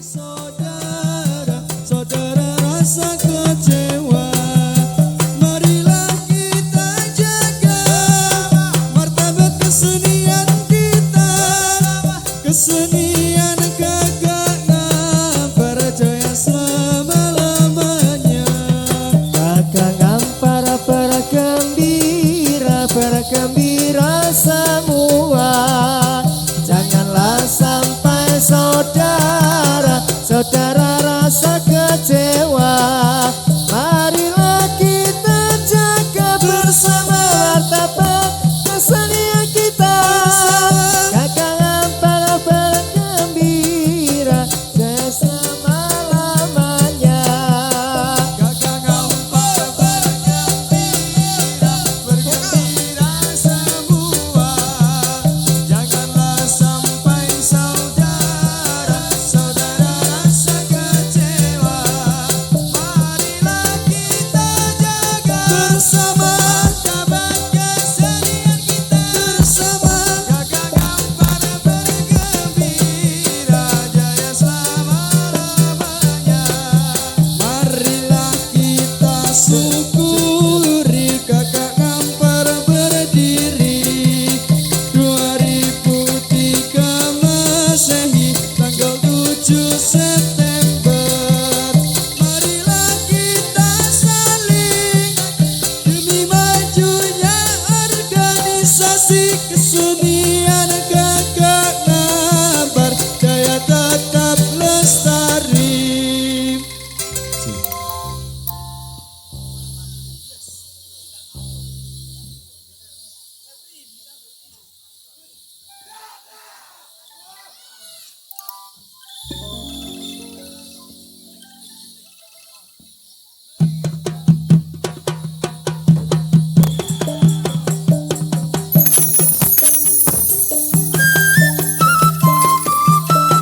Saudara, saudara rasa kecewa, marilah kita jaga martabat kesenian kita, kesenian gagak ngampar jaya selama-lamanya. Gagak ngampar bergembira semua, janganlah sampai saudara rasa kecewa. Marilah kita jaga bersama martabat kesenian kita. Gagak ngampar bergembira jaya selama-lamanya. Gagak ngampar bergembira semua, janganlah sampai saudara rasa kecewa. Marilah kita jaga bersama martabat kesenian kita, bersama gagak ngampar bergembira jaya selama-lamanya. Marilah kita syukuri gagak ngampar berdiri 2003 Masehi tanggal 7 September. Marilah kita saling demi majunya organisasi kesenian gagak ngampar jaya tetap lestari.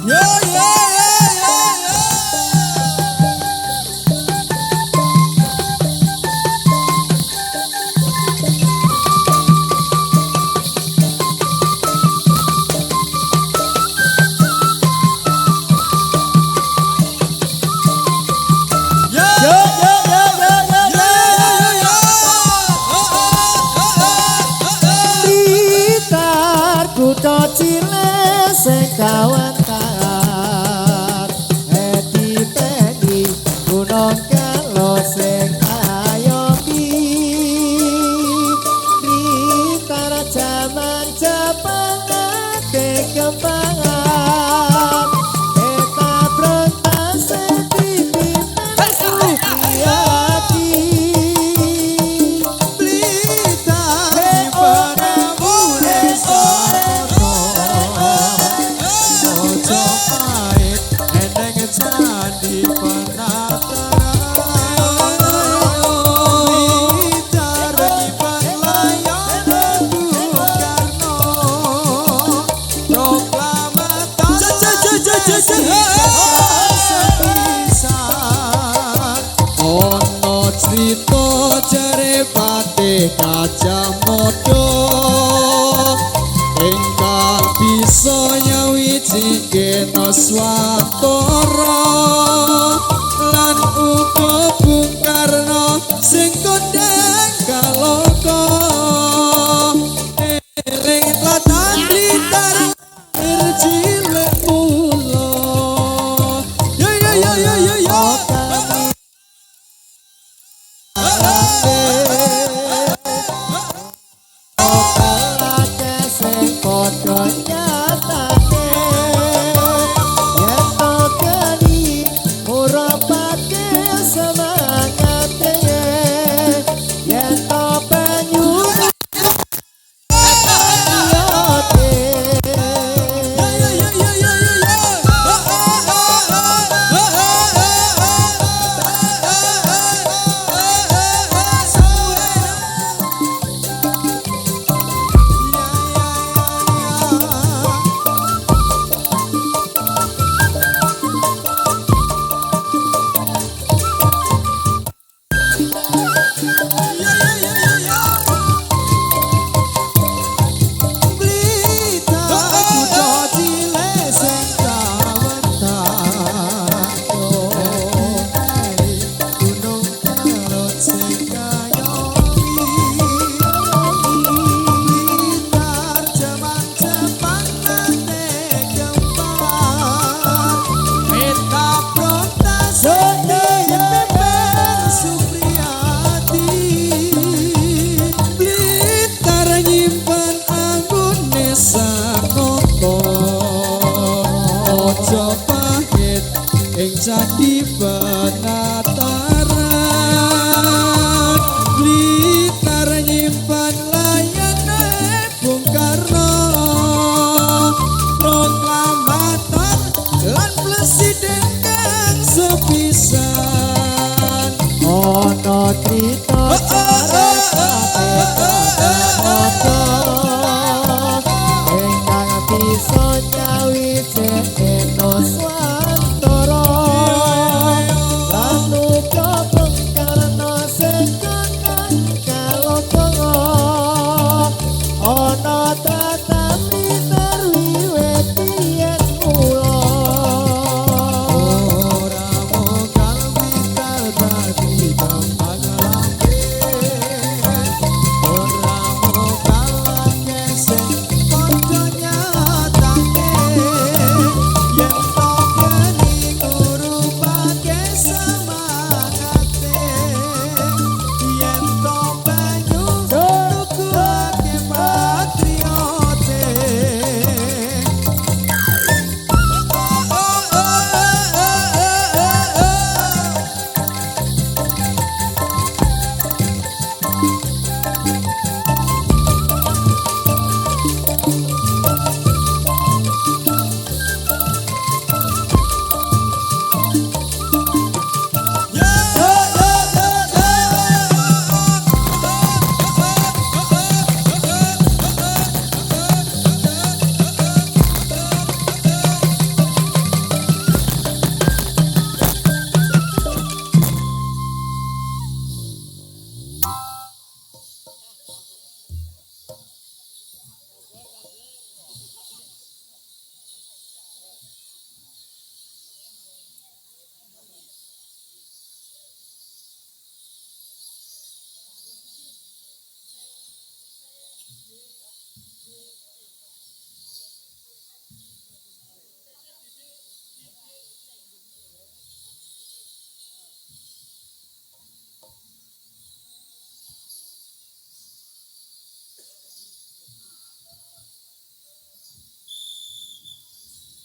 Yo, yo, yo, yo, yo. Yo, yo, Blitar kutha cilik sing kawentar, Edi Pedi gunung kelo sing ayomi. Blitar jaman Jepang ate kembangan, eta brontas sing dipimpin Supriyadi. Blitar di penamure sono, Mojopahit eneng candi penataran. Blitar nyimpen layangan Bung Karno, proklamatan sepisan. Ono crita jare Patih Gajah Mada ingkang bisa nyawiji Swatara lan uga Bung Karno sing kondang kaloka eling tlatah Blitar cilik mula. Yo yo yo yo yo yo. ing candi penataran Blitar nyimpan layane Bung Karno proklamator lan presiden kang sepisan ono crita ingkang bisa nyawiji eno swantara lan uga Bung Karno sekonan kalokoro ono tatami terwiwit yen mula ora mokal Blitar dadi gampang lambe ora mokal keseng padha nyatake yen to geni nurupake semangate yen to banyu nukuake patriote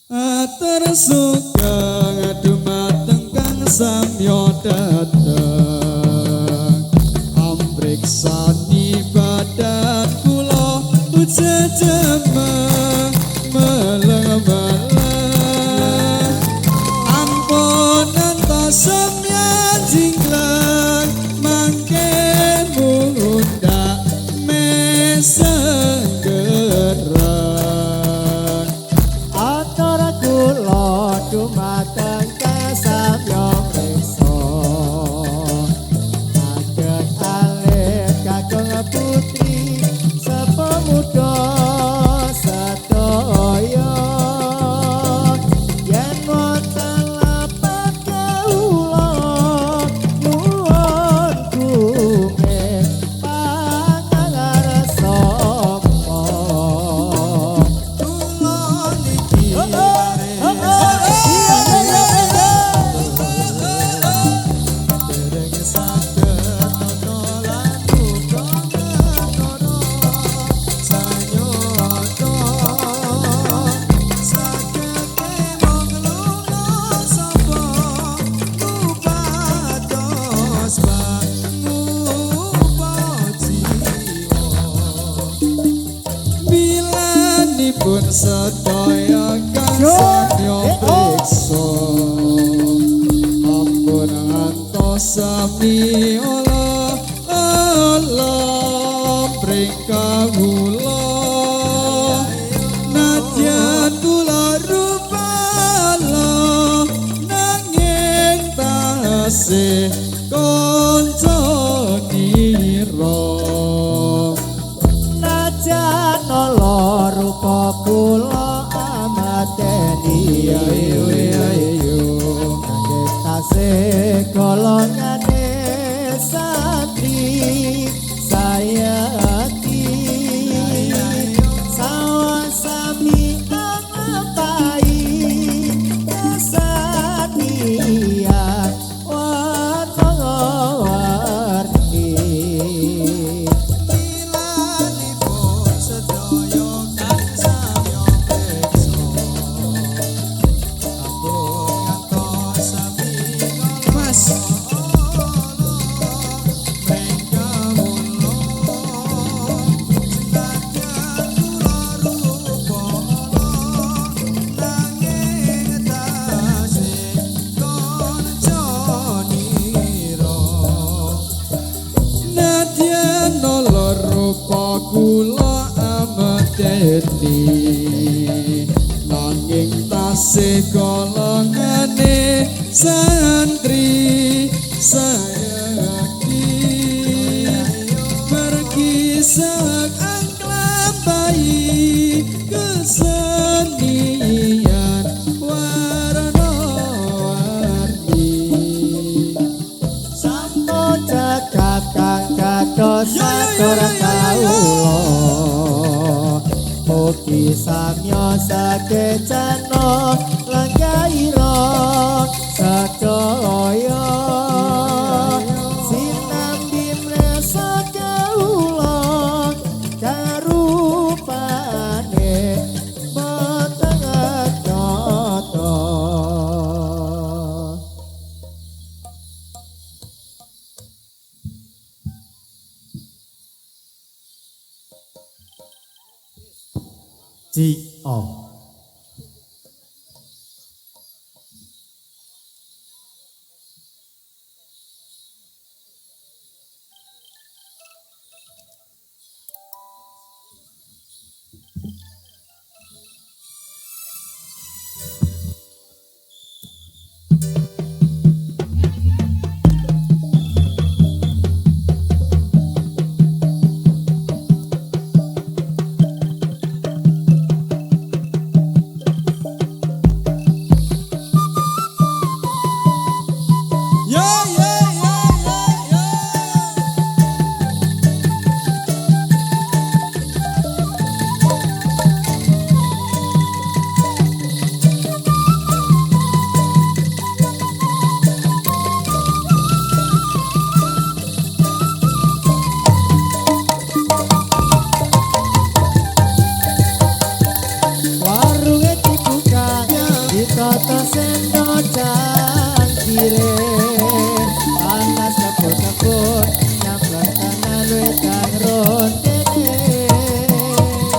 Atur sugeng dumateng kang samya dateng amriksani badan kula ujejemeng meleng-meleng ampun entos semyan jingkleng mangke mundak mesenggereng atur kula dumateng kasamya mriksa ageng alit kakung putri sepemuda sedaya yen wonten lapat kawula nuwun kume pangarsa kula niki dereng saged nata laku kanggono sanyata sagete wong lunga sapa kupados bilanipun sedaya kang samya priksa ampun ngantos sami Allah pring kawula nadyan kula rupala nanging tasih kanca nira najan ala rupa kula amateni nanging tasih golongane santri sayati sawasami ngapai kesatian wana nanging tasih golongane santri sayaki pergi sak angklapai kesenian warna-warni Sampo jagat kang kados sator kawula mugi samya sakecana langgaira sadaya sinambi rasa kawula karupane boten kata Ji-oh.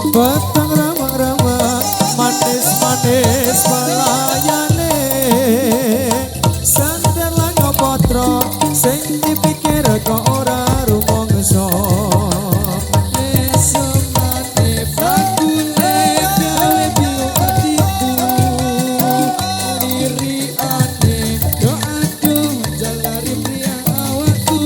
Batang ramang-ramang manis-manis pelayane sandar langga potro sing dipikir kok ora rumangsa esomane bakule gawe biu atiku liriane yo aduh jalari pria awakku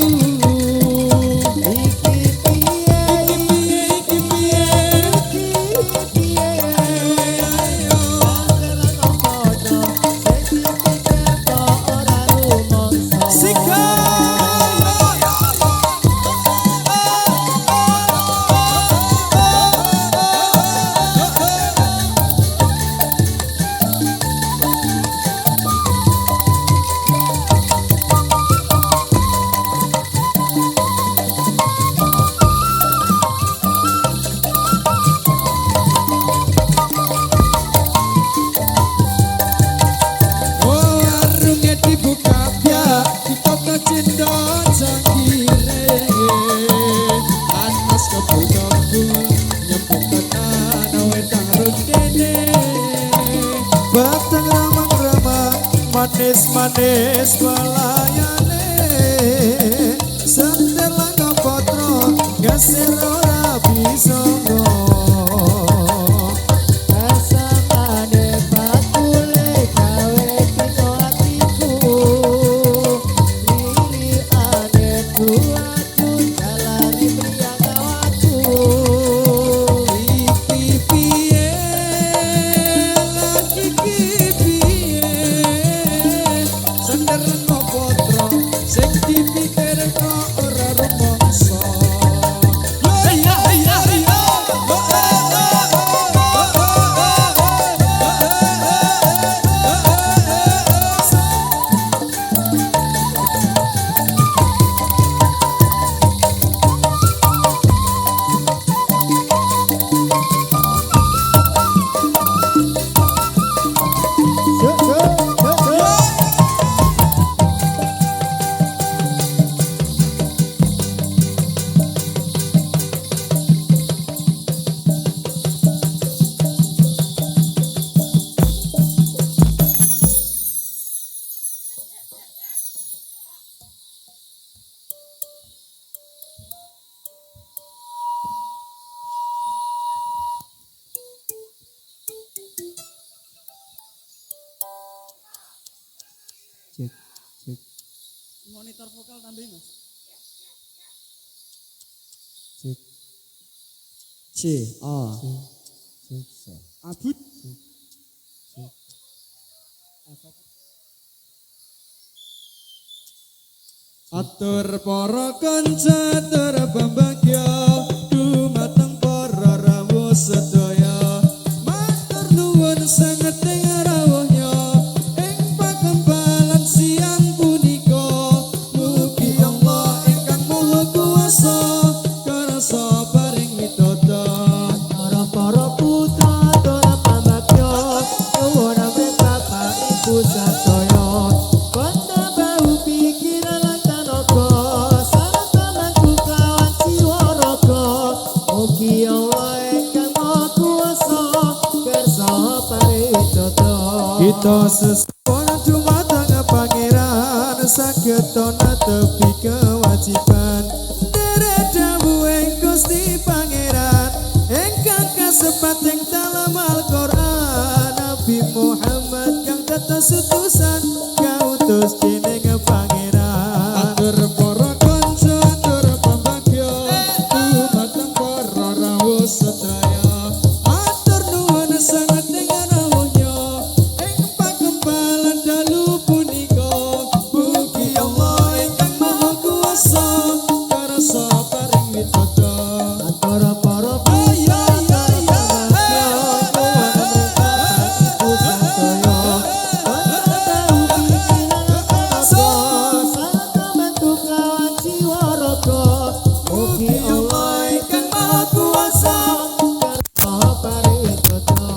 batang ramang-ramang manis-manis pelayane sender langga potro geser ora bisa Kasamane bakule gawe pino atiku liriane buatku jalari priang awakku iki piye lagi piye sender langga potro sing dipikir kok ora rumangsa Cek, cek, Monitor vokal tambahin Mas. cek, C A cek, cek. Abut. Atur para kanca atur pambagya dumateng para rawuh sedaya matur nuwun sanget ing rawuhnya ing pakempalan siang punika mugi Allah ingkang Maha Kuwasa karsa paring widodha para putra para pambagya nuwun amrih bapak ibu sadaya kondo bau pikiran lan tenaga sarta mantu kawan jiwa raga mugi Allah ingkang Maha Kuwasa kersa paridada kita sesuwun dumateng pangeran saged netepi kewajiban derek dawuhing Gusti Pangeran ingkang kasebat ing dalam Al-Qur'an Nabi Muhammad kang dados utusan kautus dening pangeran atur para kanca atur pambagya dumateng para rawuh sedaya atur nuwun sanget ing rawuhnya ing pakempalan dalu punika mugi Allah ingkang Maha Kuwasa karsa paring widodha antara para putra para pambagya nuwun amrih bapak ibu sadaya kondo bau pikiran lan tenaga sarta mantu kawan jiwa raga mugi Allah ingkang Maha Kuwasa kersa paridada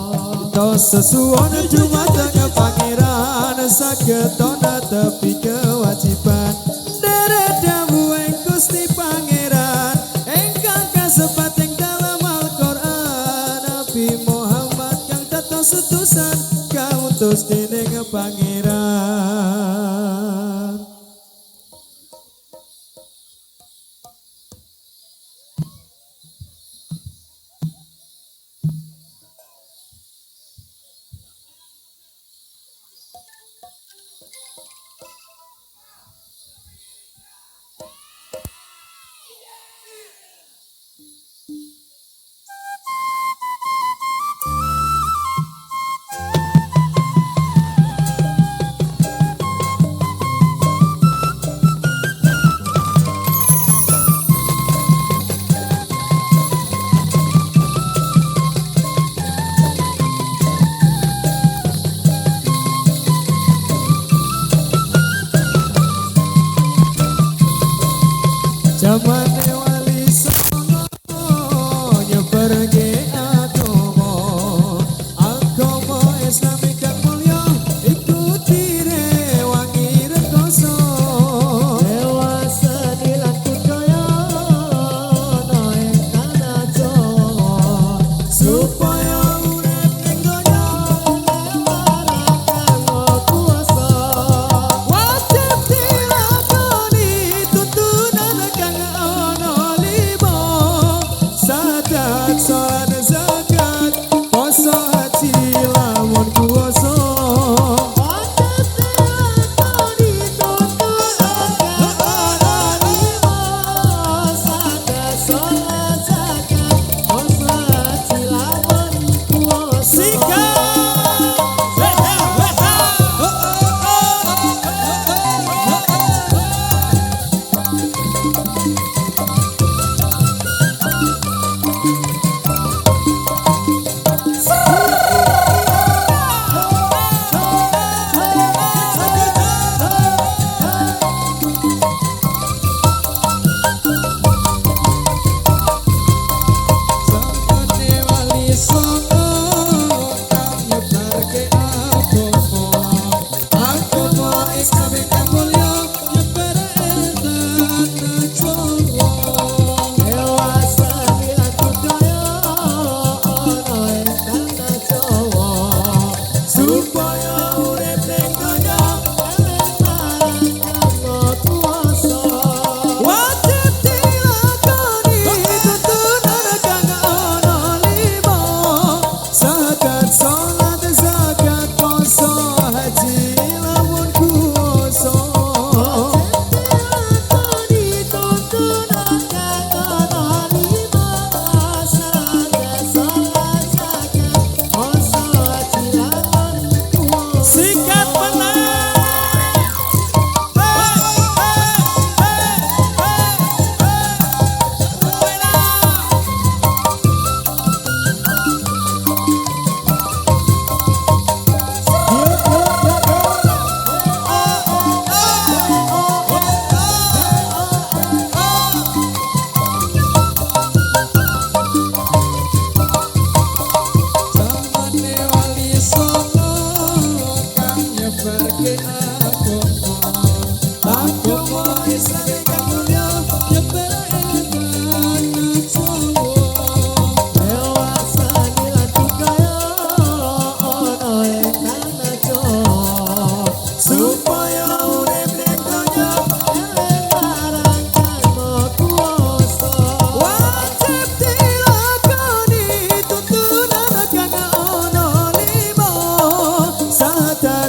kita sesuwun dumateng pangeran saged netepi kewajiban derek dawuhing Gusti Pangeran ingkang kasebat ing dalam Al-Qur'an Nabi Muhammad kang dados utusan kautus dening pangeran.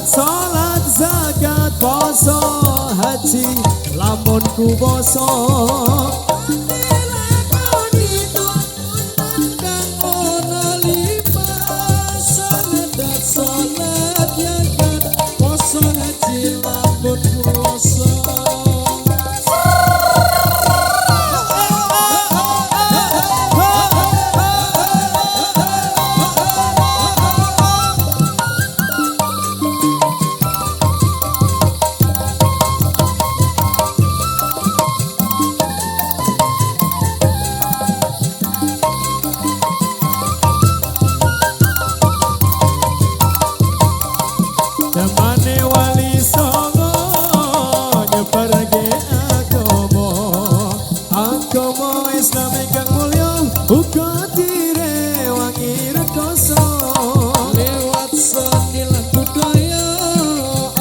Salat zakat poso haji lamun ku poso temane wali songo nyebarke agama Islam ingkang mulya uga direwangi rekoso lewat seni lan budaya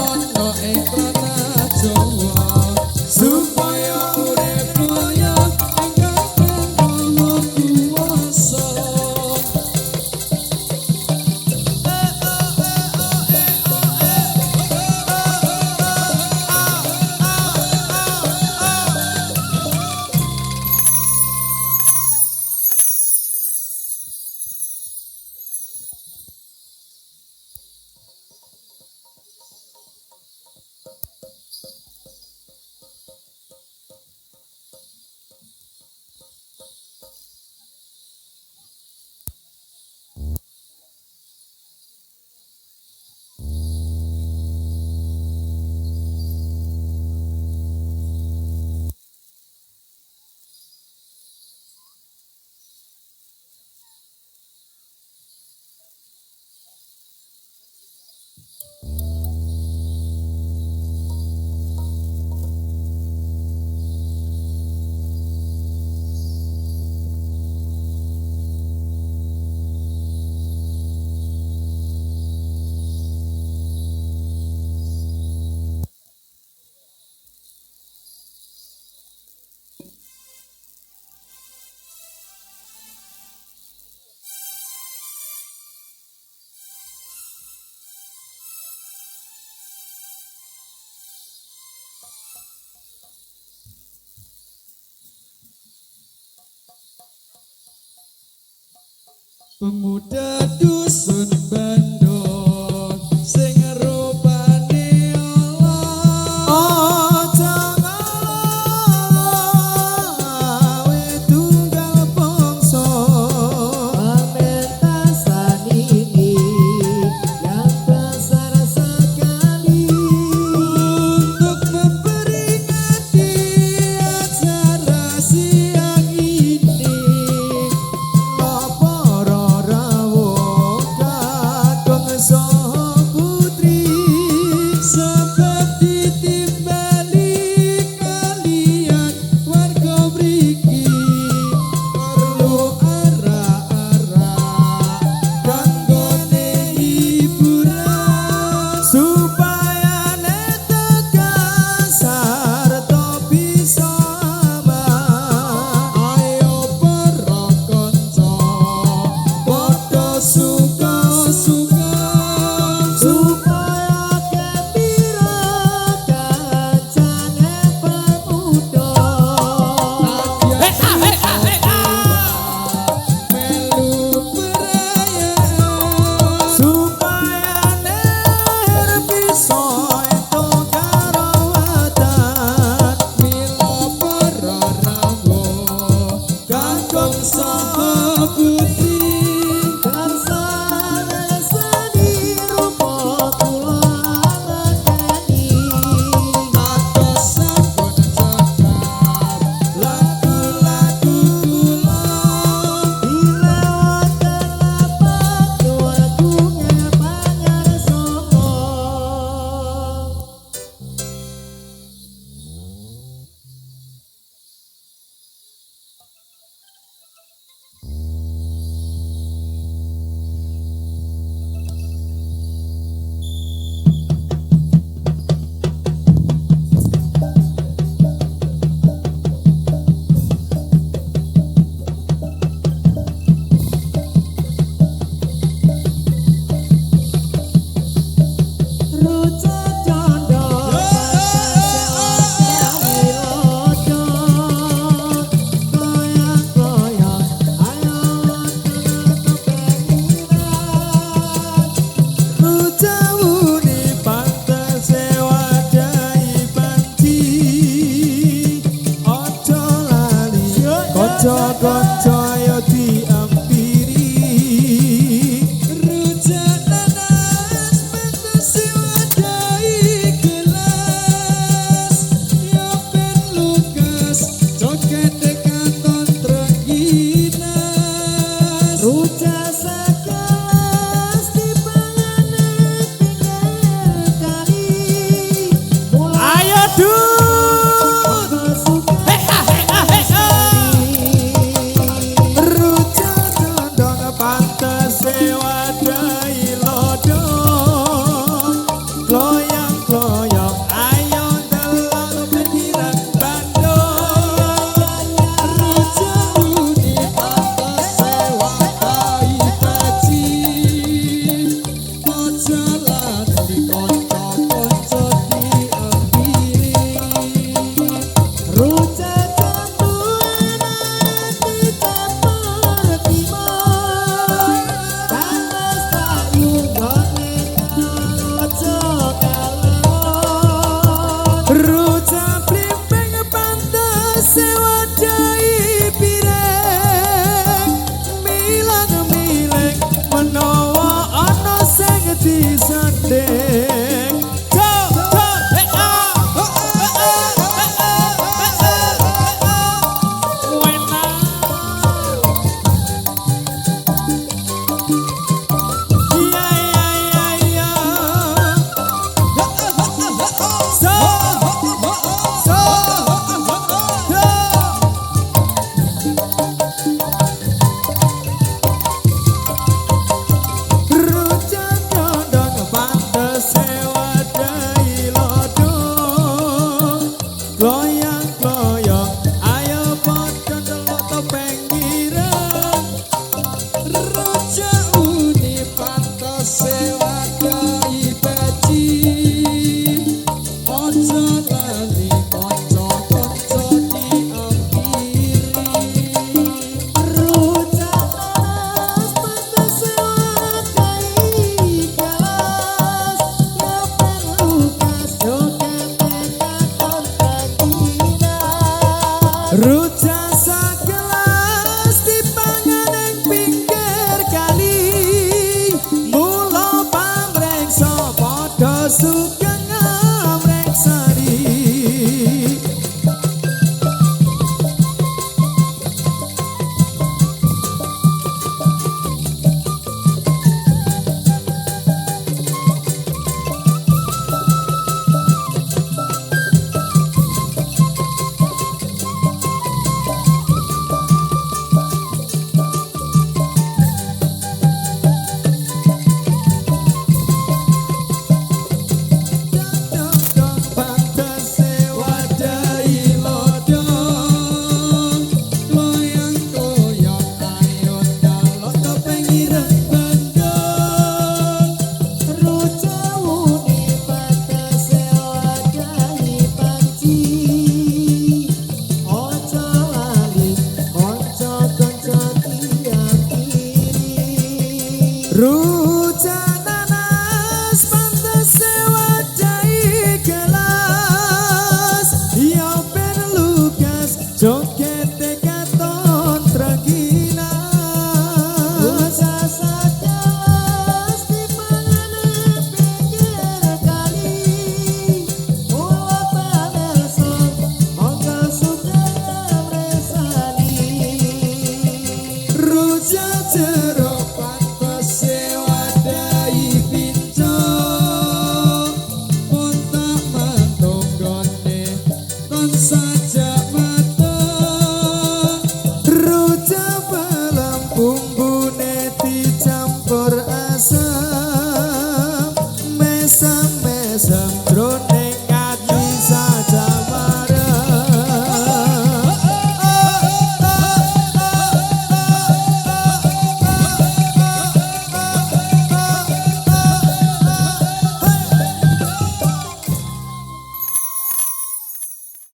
ana ing tanah Jawa supaya urip budaya ingkang ana kuwasa pemuda dusun